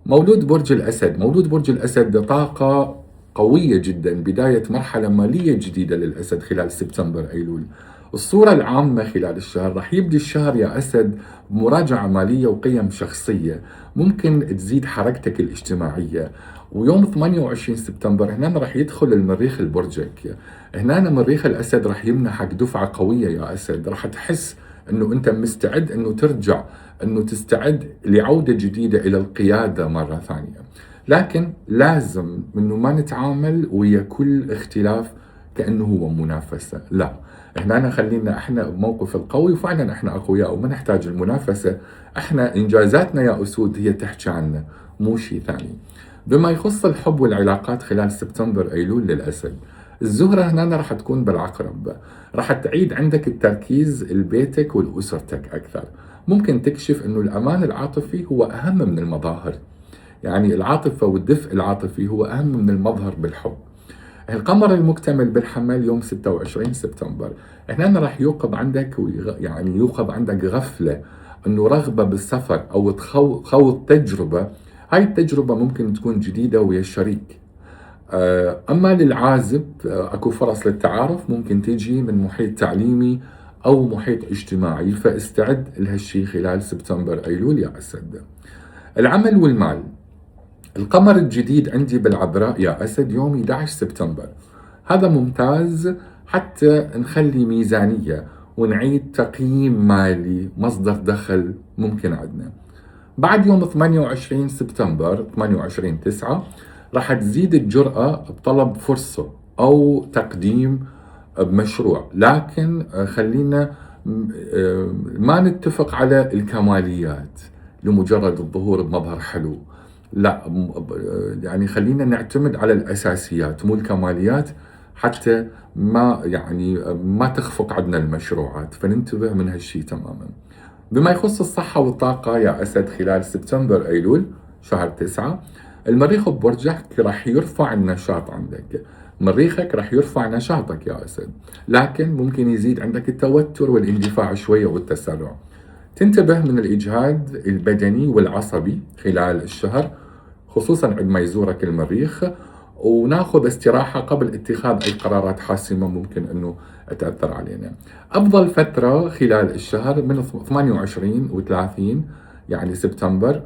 مولود برج الأسد. مولود برج الأسد طاقة قوية جدا، بداية مرحلة مالية جديدة للأسد خلال سبتمبر أيلول. الصورة العامة خلال الشهر راح يبدي الشهر يا أسد بمراجعة مالية وقيم شخصية، ممكن تزيد حركتك الاجتماعية. ويوم 28 سبتمبر هنا راح يدخل المريخ لبرجك، هنا مريخ الأسد راح يمنحك دفعة قوية يا أسد، راح تحس أنه أنت مستعد أنه ترجع، أنه تستعد لعودة جديدة إلى القيادة مرة ثانية. لكن لازم أنه ما نتعامل ويا كل اختلاف كأنه هو منافسة، لا، هنا خلينا احنا بموقف القوي، وفعلا احنا اقوياء وما نحتاج المنافسة. احنا انجازاتنا يا اسود هي تحكي عنا، مو شيء ثاني. بما يخص الحب والعلاقات خلال سبتمبر ايلول للاسد، الزهرة هنا راح تكون بالعقرب، راح تعيد عندك التركيز لبيتك ولأسرتك أكثر. ممكن تكشف أنه الأمان العاطفي هو أهم من المظاهر، يعني العاطفة والدفء العاطفي هو أهم من المظهر بالحب. القمر المكتمل بالحمل يوم 26 سبتمبر، هنا راح يوقظ عندك يعني يوقظ عندك غفلة، انه رغبة بالسفر او خوض تجربة. هاي التجربة ممكن تكون جديدة ويا الشريك. اما للعازب اكو فرص للتعارف ممكن تيجي من محيط تعليمي او محيط اجتماعي، فاستعد لهالشي خلال سبتمبر ايلول يا اسد. العمل والمال، القمر الجديد عندي بالعذراء يا أسد يوم 11 سبتمبر، هذا ممتاز حتى نخلي ميزانية ونعيد تقييم مالي، مصدر دخل ممكن عندنا. بعد يوم 28 سبتمبر 28/9 راح تزيد الجرأة بطلب فرصة أو تقديم بمشروع، لكن خلينا ما نتفق على الكماليات لمجرد الظهور بمظهر حلو، لا، يعني خلينا نعتمد على الأساسيات مو الكماليات، حتى ما تخفق عندنا المشروعات، فننتبه من هالشي تماما. بما يخص الصحة والطاقة يا أسد خلال سبتمبر أيلول شهر 9، المريخ ببرجك راح يرفع النشاط عندك، مريخك راح يرفع نشاطك يا أسد، لكن ممكن يزيد عندك التوتر والاندفاع شوية والتسرع. تنتبه من الإجهاد البدني والعصبي خلال الشهر، خصوصا عندما يزورك المريخ، وناخذ استراحة قبل اتخاذ أي قرارات حاسمة ممكن أنه تأثر علينا. أفضل فترة خلال الشهر من 28 و30 يعني سبتمبر،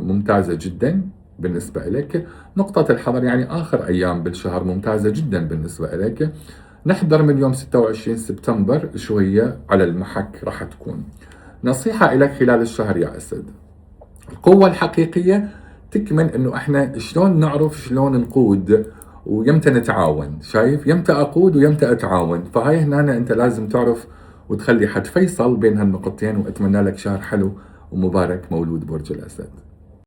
ممتازة جدا بالنسبة لك. نقطة الحظر يعني آخر أيام بالشهر ممتازة جدا بالنسبة لك. نحضر من يوم 26 سبتمبر شوية على المحك راح تكون. نصيحة لك خلال الشهر يا أسد، القوة الحقيقية تكمن انه احنا شلون نعرف شلون نقود ويمتى نتعاون، شايف؟ يمتى اقود ويمتى اتعاون، فهاي هنا انت لازم تعرف وتخلي حد فيصل بين هالنقطتين. واتمنى لك شهر حلو ومبارك مولود برج الاسد.